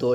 2